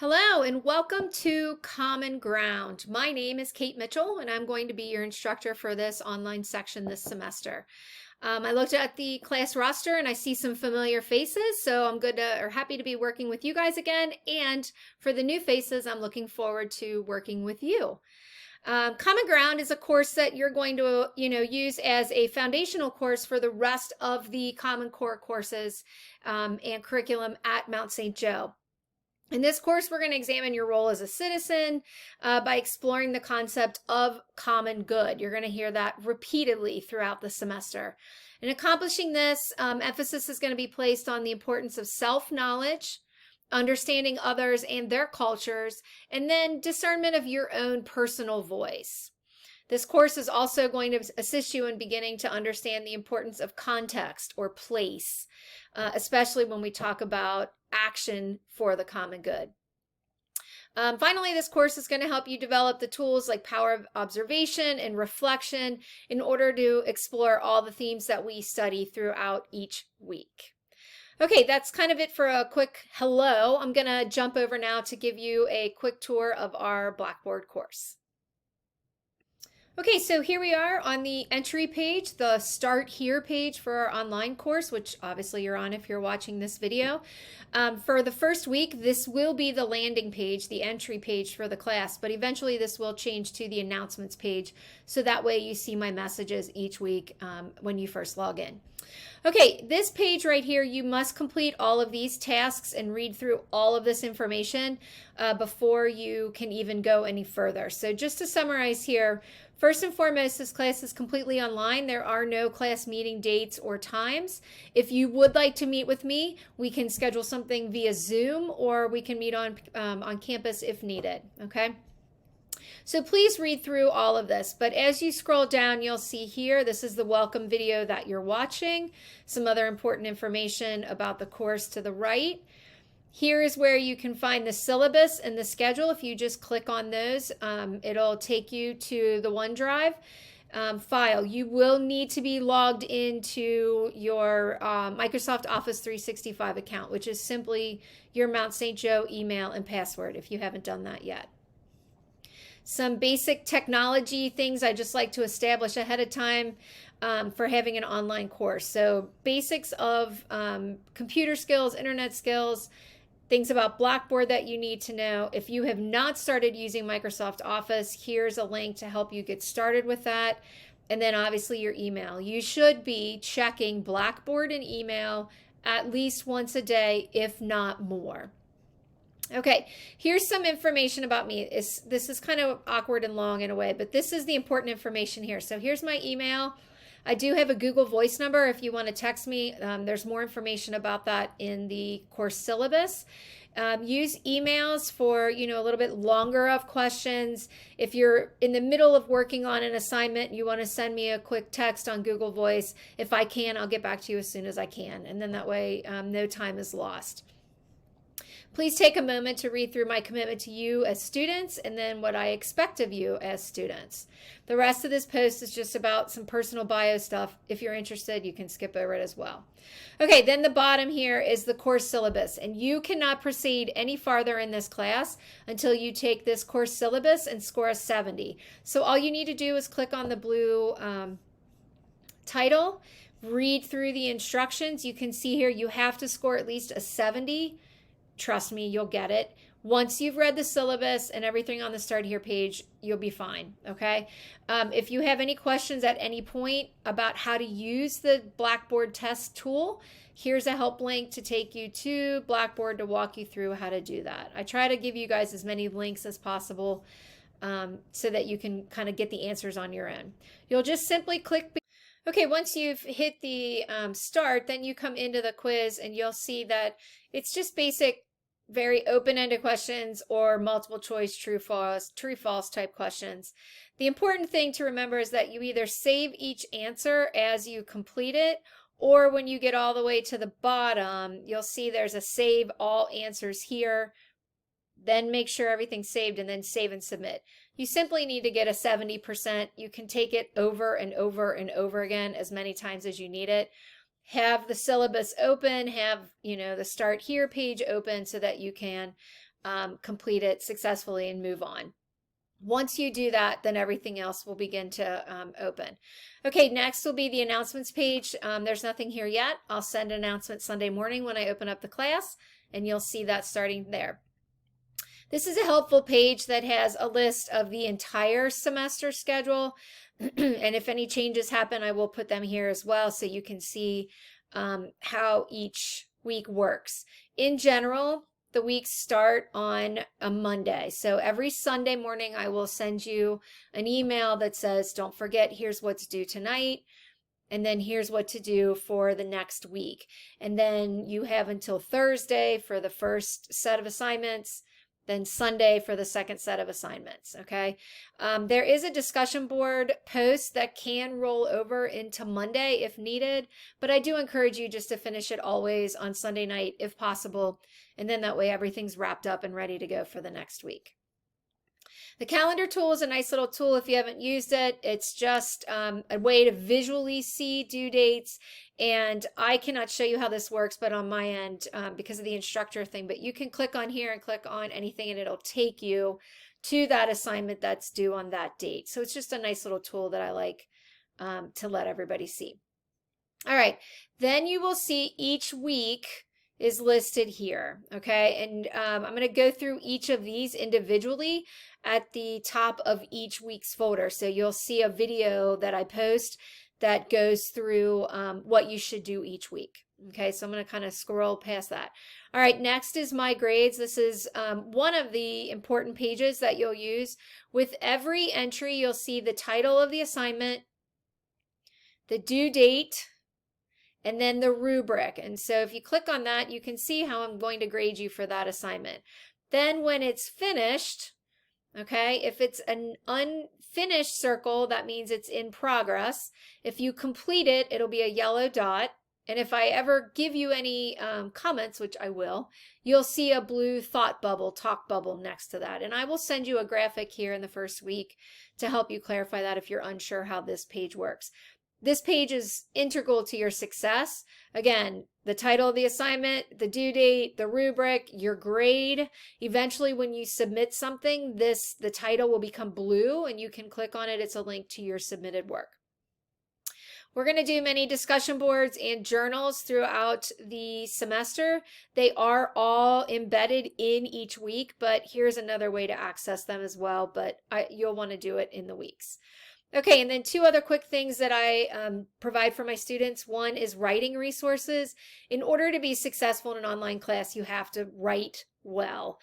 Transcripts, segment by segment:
Hello and welcome to Common Ground. My name is Kate Mitchell and I'm going to be your instructor for this online section this semester. I looked at the class roster and I see some familiar faces, so I'm happy to be working with you guys again. And for the new faces, I'm looking forward to working with you. Common Ground is a course that you're going to, use as a foundational course for the rest of the Common Core courses and curriculum at Mount St. Joe. In this course, we're going to examine your role as a citizen by exploring the concept of common good. You're going to hear that repeatedly throughout the semester. In accomplishing this, emphasis is going to be placed on the importance of self-knowledge, understanding others and their cultures, and then discernment of your own personal voice. This course is also going to assist you in beginning to understand the importance of context or place, especially when we talk about action for the common good. Finally, this course is going to help you develop the tools like power of observation and reflection in order to explore all the themes that we study throughout each week. Okay, that's kind of it for a quick hello. I'm going to jump over now to give you a quick tour of our Blackboard course. Okay, so here we are on the entry page, the Start Here page for our online course, which obviously you're on if you're watching this video. For the first week, this will be the landing page, the entry page for the class, but eventually this will change to the announcements page, so that way you see my messages each week when you first log in. Okay, this page right here, you must complete all of these tasks and read through all of this information before you can even go any further. So just to summarize here, first and foremost, this class is completely online. There are no class meeting dates or times. If you would like to meet with me, we can schedule something via Zoom, or we can meet on campus if needed, okay? So please read through all of this, but as you scroll down, you'll see here, this is the welcome video that you're watching, some other important information about the course to the right. Here is where you can find the syllabus and the schedule. If you just click on those, it'll take you to the OneDrive file. You will need to be logged into your Microsoft Office 365 account, which is simply your Mount St. Joe email and password if you haven't done that yet. Some basic technology things I just like to establish ahead of time for having an online course. So basics of computer skills, internet skills, things about Blackboard that you need to know. If you have not started using Microsoft Office, here's a link to help you get started with that. And then obviously your email. You should be checking Blackboard and email at least once a day, if not more. Okay, here's some information about me. This is kind of awkward and long in a way, but this is the important information here. So here's my email. I do have a Google Voice number if you want to text me. There's more information about that in the course syllabus. Use emails for, a little bit longer of questions. If you're in the middle of working on an assignment and you want to send me a quick text on Google Voice, if I can, I'll get back to you as soon as I can. And then that way, no time is lost. Please take a moment to read through my commitment to you as students and then what I expect of you as students. The rest of this post is just about some personal bio stuff. If you're interested, you can skip over it as well. Okay, then the bottom here is the course syllabus, and you cannot proceed any farther in this class until you take this course syllabus and score a 70. So all you need to do is click on the blue title, read through the instructions. You can see here you have to score at least a 70. Trust me, you'll get it. Once you've read the syllabus and everything on the Start Here page, you'll be fine, okay? If you have any questions at any point about how to use the Blackboard test tool, here's a help link to take you to Blackboard to walk you through how to do that. I try to give you guys as many links as possible so that you can kind of get the answers on your own. You'll just simply click. Okay, once you've hit the start, then you come into the quiz and you'll see that it's just basic, very open-ended questions or multiple choice true false type questions. The important thing to remember is that you either save each answer as you complete it, or when you get all the way to the bottom, you'll see there's a save all answers here. Then make sure everything's saved and then save and submit. You simply need to get a 70%. You can take it over and over and over again as many times as you need it. Have the syllabus open, have, the Start Here page open so that you can complete it successfully and move on. Once you do that, then everything else will begin to open. Okay, next will be the announcements page. There's nothing here yet. I'll send an announcement Sunday morning when I open up the class, and you'll see that starting there. This is a helpful page that has a list of the entire semester schedule. And if any changes happen, I will put them here as well so you can see how each week works. In general, the weeks start on a Monday. So every Sunday morning, I will send you an email that says, don't forget, here's what's due tonight. And then here's what to do for the next week. And then you have until Thursday for the first set of assignments, then Sunday for the second set of assignments, okay? There is a discussion board post that can roll over into Monday if needed, but I do encourage you just to finish it always on Sunday night if possible, and then that way everything's wrapped up and ready to go for the next week. The calendar tool is a nice little tool if you haven't used it. It's just a way to visually see due dates. And I cannot show you how this works, but on my end, because of the instructor thing, but you can click on here and click on anything and it'll take you to that assignment that's due on that date. So it's just a nice little tool that I like to let everybody see. All right, then you will see each week is listed here, okay? And I'm going to go through each of these individually at the top of each week's folder. So you'll see a video that I post that goes through what you should do each week. Okay, so I'm going to kind of scroll past that. All right, next is my grades. This is one of the important pages that you'll use. With every entry, you'll see the title of the assignment, the due date, and then the rubric. And so if you click on that, you can see how I'm going to grade you for that assignment. Then when it's finished, okay, if it's an unfinished circle, that means it's in progress. If you complete it, it'll be a yellow dot. And if I ever give you any comments, which I will, you'll see a blue thought bubble, talk bubble next to that. And I will send you a graphic here in the first week to help you clarify that if you're unsure how this page works. This page is integral to your success. Again, the title of the assignment, the due date, the rubric, your grade. Eventually, when you submit something, the title will become blue and you can click on it. It's a link to your submitted work. We're going to do many discussion boards and journals throughout the semester. They are all embedded in each week, but here's another way to access them as well, but you'll want to do it in the weeks. Okay, and then two other quick things that I provide for my students. One is writing resources. In order to be successful in an online class, you have to write well.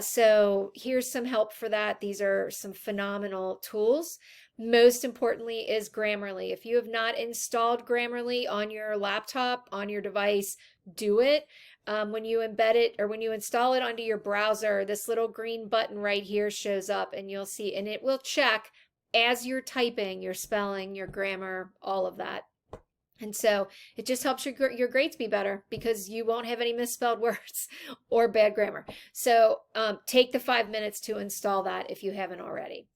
So here's some help for that. These are some phenomenal tools. Most importantly is Grammarly. If you have not installed Grammarly on your laptop, on your device, do it. When you embed it or when you install it onto your browser, this little green button right here shows up and you'll see, and it will check as you're typing, your spelling, your grammar, all of that. And so it just helps your grades be better because you won't have any misspelled words or bad grammar. So take the 5 minutes to install that if you haven't already.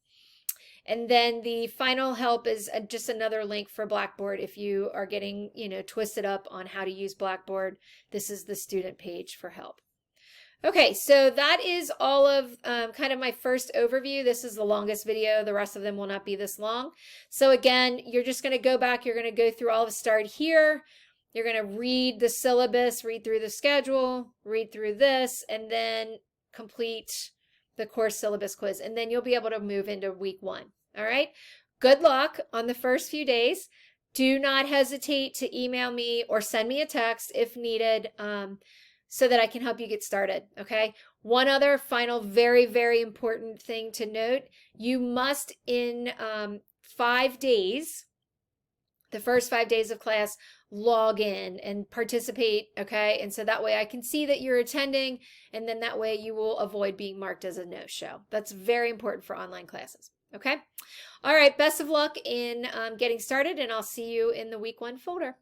And then the final help is just another link for Blackboard. If you are getting, twisted up on how to use Blackboard, this is the student page for help. Okay, so that is all of kind of my first overview. This is the longest video. The rest of them will not be this long. So again, you're just going to go back. You're going to go through all of Start here. You're going to read the syllabus, read through the schedule, read through this, and then complete the course syllabus quiz. And then you'll be able to move into week 1. All right? Good luck on the first few days. Do not hesitate to email me or send me a text if needed. So that I can help you get started, okay? One other final very, very important thing to note, you must in 5 days, the first 5 days of class, log in and participate, okay? And so that way I can see that you're attending, and then that way you will avoid being marked as a no-show. That's very important for online classes, okay? All right, best of luck in getting started, and I'll see you in the week 1 folder.